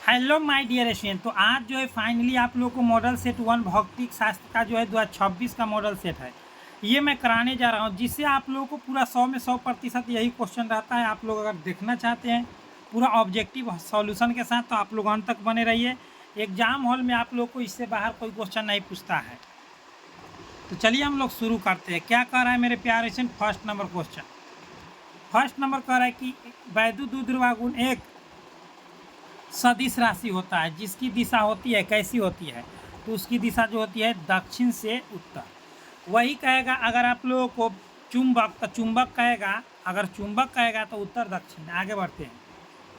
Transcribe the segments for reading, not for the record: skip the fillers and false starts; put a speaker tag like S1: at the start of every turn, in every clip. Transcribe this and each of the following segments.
S1: Hello my dear student. तो आज जो है फाइनली आप लोग को मॉडल सेट 1 भौतिक शास्त्र का जो है 2026 का मॉडल सेट है, ये मैं कराने जा रहा हूँ, जिससे आप लोगों को पूरा 100 में 100% यही क्वेश्चन रहता है। आप लोग अगर देखना चाहते हैं पूरा ऑब्जेक्टिव सॉल्यूशन के साथ, तो आप लोग अंत तक बने रहिए। एग्जाम हॉल में आप लोग को इससे बाहर कोई क्वेश्चन नहीं पूछता है। तो चलिए हम लोग शुरू करते हैं। क्या कह रहा है मेरे प्यारे student? First number question, first number कह रहा है कि वैद्युत द्विध्रुवागुण एक सदिश राशि होता है जिसकी दिशा होती है कैसी होती है, तो उसकी दिशा जो होती है दक्षिण से उत्तर। वही कहेगा अगर आप लोगों को चुंबक, तो चुंबक कहेगा, अगर चुंबक कहेगा तो उत्तर दक्षिण। आगे बढ़ते हैं।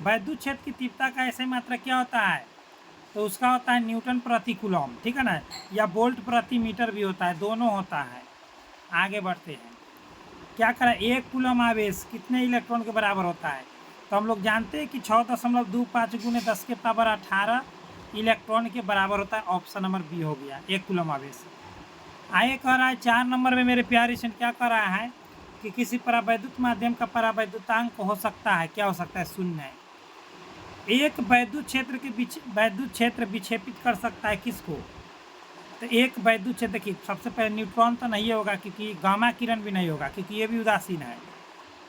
S1: वैद्युत क्षेत्र की तीव्रता का ऐसे मात्रा क्या होता है, तो उसका होता है न्यूटन प्रति कूलम, ठीक है ना, या वोल्ट प्रति मीटर भी होता है, दोनों होता है। आगे बढ़ते हैं। क्या करें, एक कूलम आवेश कितने इलेक्ट्रॉन के बराबर होता है, तो हम लोग जानते हैं कि 6.25 गुने 10 के पावर 18 इलेक्ट्रॉन के बराबर होता है। ऑप्शन नंबर बी हो गया, एक कूलम आवेश। आगे कह रहा है 4 नंबर में मेरे प्यारे से क्या कह रहा है कि किसी परावैद्युत माध्यम का परावैद्युतांक हो सकता है, क्या हो सकता है, शून्य। एक वैद्युत क्षेत्र के बीच वैद्युत क्षेत्र विक्षेपित कर सकता है किसको, तो एक वैद्युत क्षेत्र की सबसे पहले न्यूट्रॉन तो नहीं होगा, क्योंकि गामा किरण भी नहीं होगा, क्योंकि ये भी उदासीन है।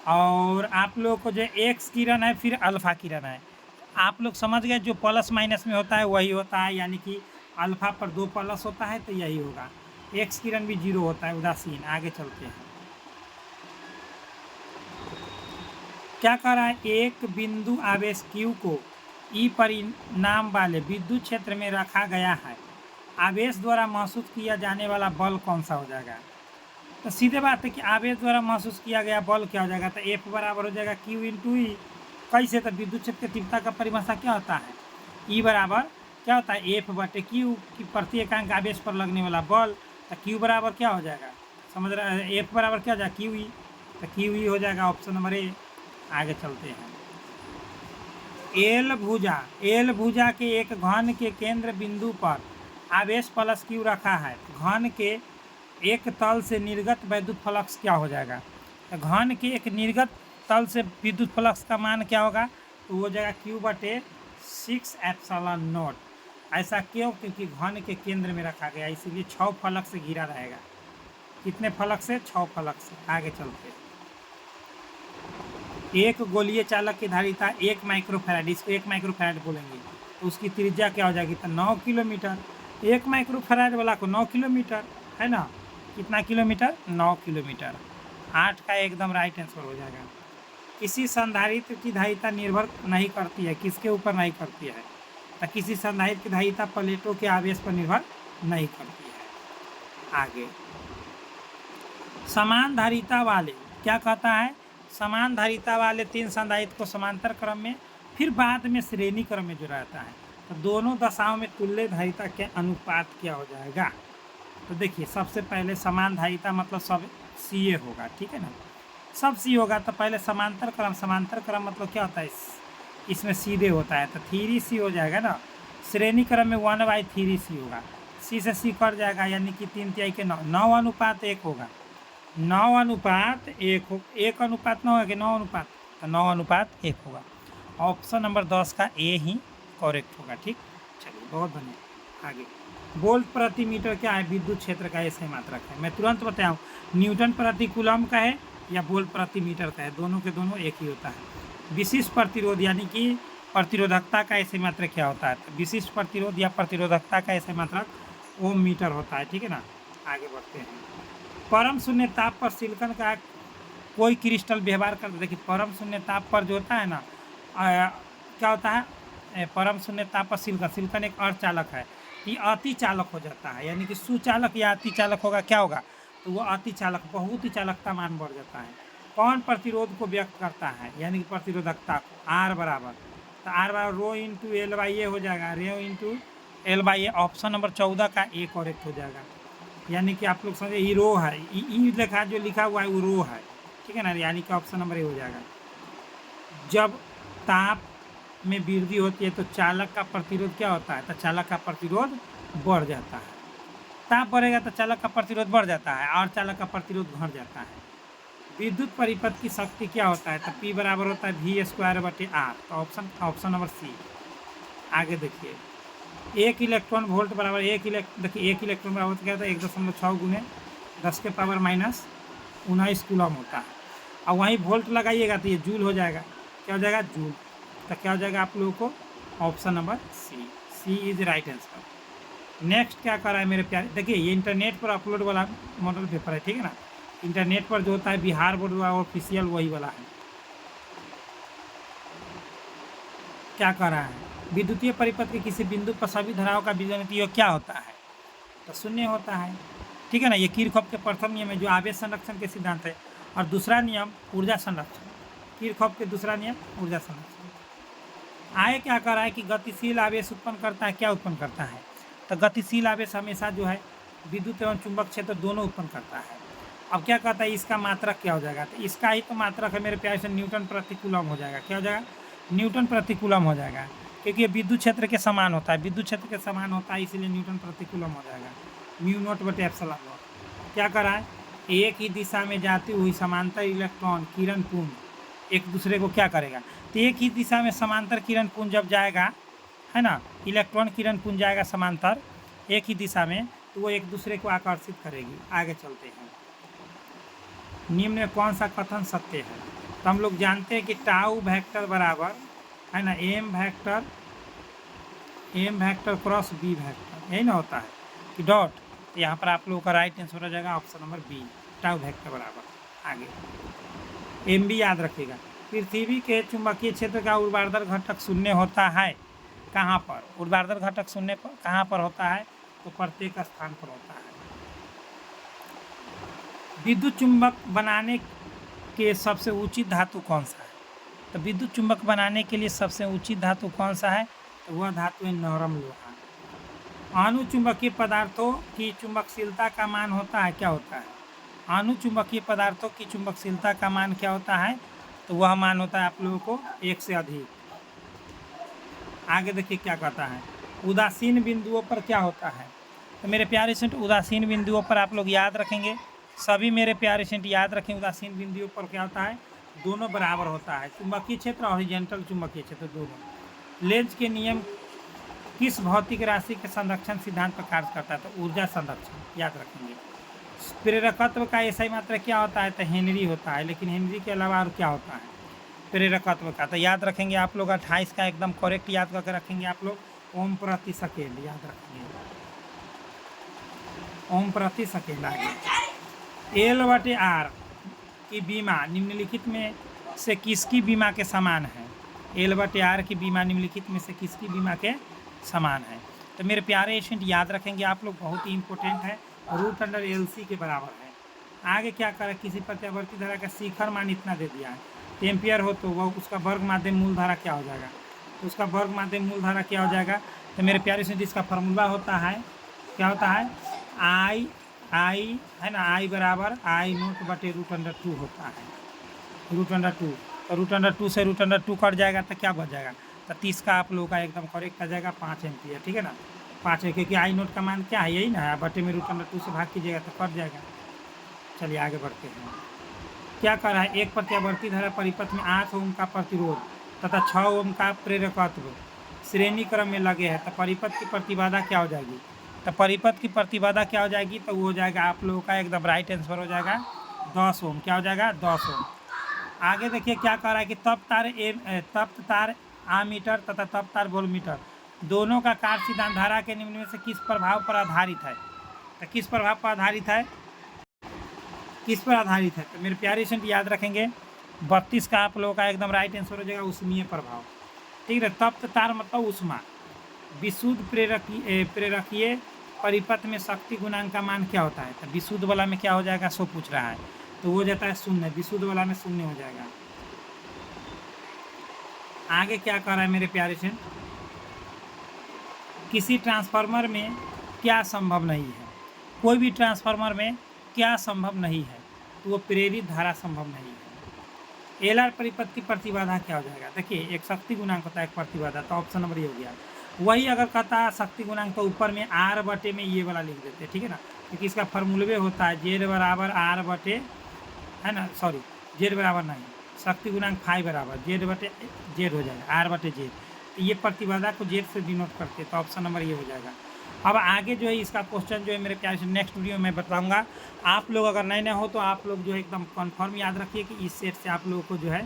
S1: और आप लोग को जो एक्स किरण है फिर अल्फा किरण है, आप लोग समझ गए, जो प्लस माइनस में होता है वही होता है, यानी कि अल्फा पर 2 प्लस होता है तो यही होगा। एक्स किरण भी 0 होता है, उदासीन। आगे चलते हैं। क्या कह रहा है, एक बिंदु आवेश Q को E परिणाम वाले विद्युत क्षेत्र में रखा गया है, आवेश द्वारा महसूस किया जाने वाला बल कौन सा हो जाएगा, तो सीधे बात है कि आवेश द्वारा महसूस किया गया बल क्या हो जाएगा, तो F बराबर हो जाएगा Q इंटू ई। कैसे, तो विद्युत क्षेत्र की तीव्रता का परिभाषा क्या होता है, E बराबर क्या होता है, F बटे Q की प्रति एकांक आवेश पर लगने वाला बल। तो Q बराबर क्या हो जाएगा, समझ रहे हैं, F बराबर क्या हो जाएगा, QE। तो QE हो जाएगा ऑप्शन नंबर ए। आगे चलते हैं। एल भुजा के एक घन के केंद्र बिंदु पर आवेश प्लस Q रखा है, घन के एक तल से निर्गत वैद्युत फ्लक्स क्या हो जाएगा, तो घन के एक निर्गत तल से विद्युत फ्लक्स का मान क्या होगा, तो वो जाएगा Q बटे 6 एप्सिलॉन नॉट। ऐसा क्यों, क्योंकि घन के केंद्र में रखा गया, इसीलिए 6 फलक से घिरा रहेगा। कितने फलक से, 6 फलक से। आगे चलते हैं। एक गोलीय चालक की धारिता 1 माइक्रोफैराड, इसको 1 माइक्रोफैराड बोलेंगे, तो उसकी त्रिज्या क्या हो जाएगी, तो 9 किलोमीटर। 1 माइक्रोफैराड वाला को 9 किलोमीटर है ना, कितना किलोमीटर, 9 किलोमीटर। 8 का एकदम राइट आंसर हो जाएगा। किसी संधारित्र की धारिता निर्भर नहीं करती है, किसके ऊपर नहीं करती है, तो किसी संधारित्र की धारिता प्लेटों के आवेश पर निर्भर नहीं करती है। आगे, समान धारिता वाले क्या कहता है, समान धारिता वाले 3 संधारित्र को समांतर क्रम में, फिर बाद में श्रेणी क्रम में जो रहता है, तो दोनों दशाओं में तुल्य धारिता के अनुपात क्या हो जाएगा, तो देखिए सबसे पहले समान धारिता मतलब सब सी ए होगा, ठीक है ना, सब सी होगा। तो पहले समांतर क्रम मतलब क्या होता है, इसमें सीधे होता है, तो 3C हो जाएगा ना। श्रेणी क्रम में 1/3C होगा, सी से सी कट जाएगा, यानी कि 3/3 के 9 अनुपात 1 होगा। 9 अनुपात 1 हो, 1 अनुपात 9 है कि 9 अनुपात, तो 9 अनुपात 1 होगा। ऑप्शन नंबर 10 का ए ही करेक्ट होगा। ठीक, चलिए बहुत बढ़िया। आगे, वोल्ट प्रति मीटर क्या है, विद्युत क्षेत्र का ऐसे मात्रक है। मैं तुरंत बताऊँ, न्यूटन प्रति कूलम का है या वोल्ट प्रति मीटर का है, दोनों के दोनों एक ही होता है। विशिष्ट प्रतिरोध यानी कि प्रतिरोधकता का ऐसे मात्रक क्या होता है, तो विशिष्ट प्रतिरोध या प्रतिरोधकता का ऐसे मात्रक ओम मीटर होता है, ठीक है ना। आगे बढ़ते हैं। परम शून्य ताप पर सिलिकॉन का कोई क्रिस्टल व्यवहार करता, देखिए परम शून्य ताप पर जो होता है ना, क्या होता है, परम शून्य ताप पर सिलिकॉन एक अर्धचालक है, ये अति चालक हो जाता है, यानी कि सुचालक या अति चालक होगा, क्या होगा, तो वो अति चालक, बहुत ही चालकता मान बढ़ जाता है। कौन प्रतिरोध को व्यक्त करता है, यानी कि प्रतिरोधकता को, आर बराबर, तो आर बराबर rho into L by A हो जाएगा, rho into L by A. Option number 14 का ए करेक्ट हो जाएगा। यानी कि आप लोग समझे, ये रो है, ई लिखा जो लिखा हुआ है वो रो है, ठीक है ना, यानी कि ऑप्शन नंबर ए हो जाएगा। जब ताप में वृद्धि होती है तो चालक का प्रतिरोध क्या होता है, तो चालक का प्रतिरोध बढ़ जाता है। ताप बढ़ेगा तो चालक का प्रतिरोध बढ़ जाता है और चालक का प्रतिरोध घट जाता है। विद्युत परिपथ की शक्ति क्या होता है, तो P बराबर होता है V² बटे R, तो ऑप्शन नंबर सी। आगे देखिए, 1 इलेक्ट्रॉन वोल्ट बराबर देखिए 1 इलेक्ट्रॉन बराबर क्या होता है 1.6 गुने 10 के पावर माइनस 19 कूलम होता है। और वहीं वोल्ट लगाइएगा तो ये जूल हो जाएगा। क्या हो जाएगा? जूल। तो क्या हो जाएगा आप लोगों को? Option number C is right answer. Next क्या कर रहा है मेरे प्यारे, देखिए ये इंटरनेट पर अपलोड वाला मॉडल पेपर है, ठीक है ना। इंटरनेट पर जो होता है बिहार बोर्ड वाला ऑफिशियल वही वाला है। क्या कर रहा है? विद्युतीय परिपथ के किसी बिंदु पर सभी धाराओं का बीजगणित योग क्या होता है? तो शून्य होता है, ठीक है ना। ये किरचॉफ के प्रथम नियम है जो आवेश संरक्षण के सिद्धांत है। और दूसरा नियम ऊर्जा संरक्षण, किरचॉफ के दूसरा नियम ऊर्जा संरक्षण। आगे क्या कर रहा है कि गतिशील आवेश उत्पन्न करता है, क्या उत्पन्न करता है? तो गतिशील आवेश हमेशा जो है विद्युत एवं चुंबक क्षेत्र दोनों उत्पन्न करता है। अब क्या कहता है इसका मात्रक क्या हो जाएगा? तो इसका ही तो मात्रक है मेरे प्यारे से न्यूटन प्रति कूलम हो जाएगा। क्या हो जाएगा? न्यूटन प्रति कूलम हो जाएगा, क्योंकि ये विद्युत क्षेत्र के समान होता है, विद्युत क्षेत्र के समान होता है, इसीलिए न्यूटन प्रति कूलम हो जाएगा। म्यू नॉट बटे एप्सिलॉन नॉट। क्या करा है? एक ही दिशा में जाती हुई समांतर इलेक्ट्रॉन किरण पुंज एक दूसरे को क्या करेगा? तो एक ही दिशा में समांतर किरण पुंज जब जाएगा, है ना, इलेक्ट्रॉन किरण पुंज जाएगा समांतर एक ही दिशा में, तो वो एक दूसरे को आकर्षित करेगी। आगे चलते हैं, निम्न में कौन सा कथन सत्य है? तो हम लोग जानते हैं कि टाउ वेक्टर बराबर, है ना, M vector cross B vector, यही ना होता है कि डॉट। तो यहाँ पर आप लोगों का राइट आंसर हो जाएगा option number B, tau vector बराबर। आगे एम बी याद रखिएगा। पृथ्वी के चुंबकीय क्षेत्र का ऊर्ध्वाधर घटक शून्य होता है। कहाँ पर ऊर्ध्वाधर घटक शून्य पर कहाँ पर होता है? तो प्रत्येक स्थान पर होता है। विद्युत चुंबक बनाने के सबसे उचित धातु कौन सा है? तो विद्युत चुंबक बनाने के लिए सबसे उचित धातु कौन सा है? तो वह धातु है नरम लोहा। अनुचुंबकीय पदार्थों की चुंबकशीलता का मान होता है, क्या होता है? अनुचुंबकीय पदार्थों की चुंबकशीलता का मान क्या होता है? तो वह मान होता है आप लोगों को 1 से अधिक। आगे देखिए क्या कहता है, उदासीन बिंदुओं पर क्या होता है? तो मेरे प्यारे स्टूडेंट उदासीन बिंदुओं पर आप लोग याद रखेंगे, सभी मेरे प्यारे स्टूडेंट याद रखें, उदासीन बिंदुओं पर क्या होता है? दोनों बराबर होता है, चुंबकीय क्षेत्र और हॉरिजॉन्टल चुंबकीय क्षेत्र दोनों। लेंज के नियम किस भौतिक राशि के संरक्षण सिद्धांत पर कार्य करता है? तो ऊर्जा संरक्षण, याद रखेंगे। प्रेरकत्व का ऐसा मात्रा क्या होता है? तो हेनरी होता है, लेकिन हेनरी के अलावा और क्या होता है प्रेरकत्व का? तो याद रखेंगे आप लोग 28 का एकदम करेक्ट याद करके रखेंगे आप लोग, ओम प्रति सेकेंड याद रखेंगे, ओम प्रति सेकेंड। आगे एल बटे आर की बीमा निम्नलिखित में से किसकी बीमा के समान है? एल बटे आर की बीमा निम्नलिखित में से किसकी बीमा के समान है? तो मेरे प्यारे स्टूडेंट याद रखेंगे आप लोग, बहुत ही इंपॉर्टेंट है, रूट अंडर एलसी के बराबर है। आगे क्या करें, किसी प्रत्यावर्ती धारा का शिखर मान इतना दे दिया है, एम्पियर हो तो वह उसका वर्ग माध्यम मूल धारा क्या हो जाएगा? तो उसका वर्ग माध्यम मूल धारा क्या हो जाएगा? तो मेरे प्यारे स्टूडेंट इसका फार्मूला होता है, क्या होता है? आई है ना, आई बराबर आई नोट बटे रूट अंडर 2 होता है, रूट अंडर 2। तो रूट अंडर 2 से रूट अंडर 2 कट जाएगा तो क्या बच जाएगा? तो 30 का आप लोगों का एकदम करेक्ट आ जाएगा 5 एम्पियर, ठीक है ना, 5 है, क्योंकि आई नोट का मान क्या है? यही ना है, बटे में रूट अंडर 2 से भाग कीजिएगा तो कट जाएगा। चलिए आगे बढ़ते हैं, क्या कर रहा है? एक प्रत्यावर्ती धारा परिपथ में 8 ओम का प्रतिरोध तथा 6 ओम का प्रेरकत्व श्रेणी क्रम में लगे हैं, तो परिपथ की प्रतिबाधा क्या हो जाएगी? तो परिपथ की प्रतिबाधा क्या हो जाएगी? तो वो हो जाएगा आप लोगों का एकदम राइट आंसर हो जाएगा 10 ओम। क्या हो जाएगा? 10 ओम। आगे देखिए क्या कह रहा है कि तप्त तार आमीटर तथा तप्त तार वोल्टमीटर दोनों का कार्य सिद्धांत धारा के निम्न में से किस प्रभाव पर आधारित है? तो किस प्रभाव पर आधारित है? किस पर आधारित है? तो मेरे प्यारे स्टूडेंट याद रखेंगे 32 का आप लोगों का एकदम राइट आंसर हो जाएगा उष्मीय प्रभाव, ठीक है। तप्त तार मतलब उष्मा। विशुद्ध प्रेरकीय परिपथ में शक्ति गुणांक का मान क्या होता है? तो विशुद्ध वाला में क्या हो जाएगा? सो पूछ रहा है, तो वो जाता है 0, विशुद्ध वाला में 0 हो जाएगा। आगे क्या कर रहा है मेरे प्यारे से, किसी ट्रांसफार्मर में क्या संभव नहीं है? कोई भी ट्रांसफार्मर में क्या संभव नहीं है? तो वो प्रेरित धारा संभव नहीं है। एल आर परिपथ की प्रतिबाधा क्या हो जाएगा? देखिए एक शक्ति गुणांक होता है, एक प्रतिबाधा, तो ऑप्शन नंबर ये हो गया। वही अगर कहता शक्ति गुणांक तो ऊपर में आर बटे में ये वाला लिख देते, ठीक है ना, क्योंकि इसका फॉर्मूले होता है जेड बराबर आर बटे, है ना, सॉरी जेड बराबर नहीं, शक्ति गुणांक फाई बराबर जेड बटे जेड हो जाएगा, आर बटे जेड। ये प्रतिबाधा को जेड से डिनोट करते हैं, तो ऑप्शन नंबर ये हो जाएगा। अब आगे जो है इसका क्वेश्चन जो है मेरे प्यारे से नेक्स्ट वीडियो में बताऊंगा। आप लोग अगर नए हो तो आप लोग जो है एकदम कन्फर्म याद रखिए कि इस सेट से आप लोगों को जो है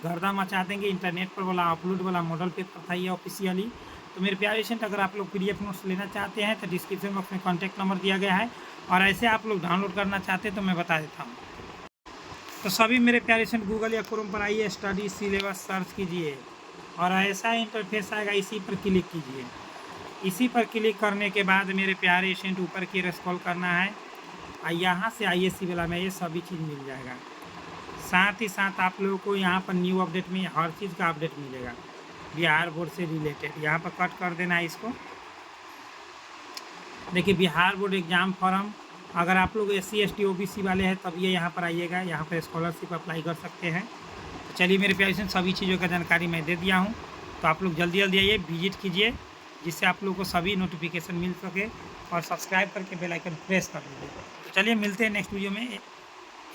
S1: गर्दा मचा देंगे। इंटरनेट पर वाला अपलोड वाला मॉडल पेपर था ये ऑफिशियली। तो मेरे प्यारे स्टूडेंट, अगर आप लोग PDF नोट्स लेना चाहते हैं तो डिस्क्रिप्शन बॉक्स में कॉन्टैक्ट नंबर दिया गया है, और ऐसे आप लोग डाउनलोड करना चाहते हैं तो मैं बता देता हूँ। तो सभी मेरे प्यारे स्टूडेंट गूगल या क्रोम पर आइए, स्टडी सिलेबस सर्च कीजिए और ऐसा इंटरफेस आएगा, इसी पर क्लिक कीजिए। इसी पर क्लिक करने के बाद मेरे प्यारे स्टूडेंट ऊपर की स्क्रॉल करना है और यहाँ से ISC वाला में ये सभी चीज़ मिल जाएगा। साथ ही साथ आप लोगों को यहाँ पर न्यू अपडेट में हर चीज़ का अपडेट मिलेगा बिहार बोर्ड से रिलेटेड। यहाँ पर कट कर देना है इसको। देखिए बिहार बोर्ड एग्ज़ाम फॉर्म, अगर आप लोग SC ST OBC वाले हैं तब ये यहाँ पर आइएगा, यहाँ पर स्कॉलरशिप अप्लाई कर सकते हैं। चलिए मेरे प्यारे स्टूडेंट, सभी चीज़ों का जानकारी मैं दे दिया हूँ, तो आप लोग जल्दी जल्दी आइए, विजिट कीजिए, जिससे आप लोगों को सभी नोटिफिकेशन मिल सके, और सब्सक्राइब करके बेल आइकन प्रेस कर दीजिए। तो चलिए मिलते हैं नेक्स्ट वीडियो में।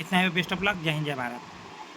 S1: इतना ही, बेस्ट ऑफ लक, जय हिंद जय भारत।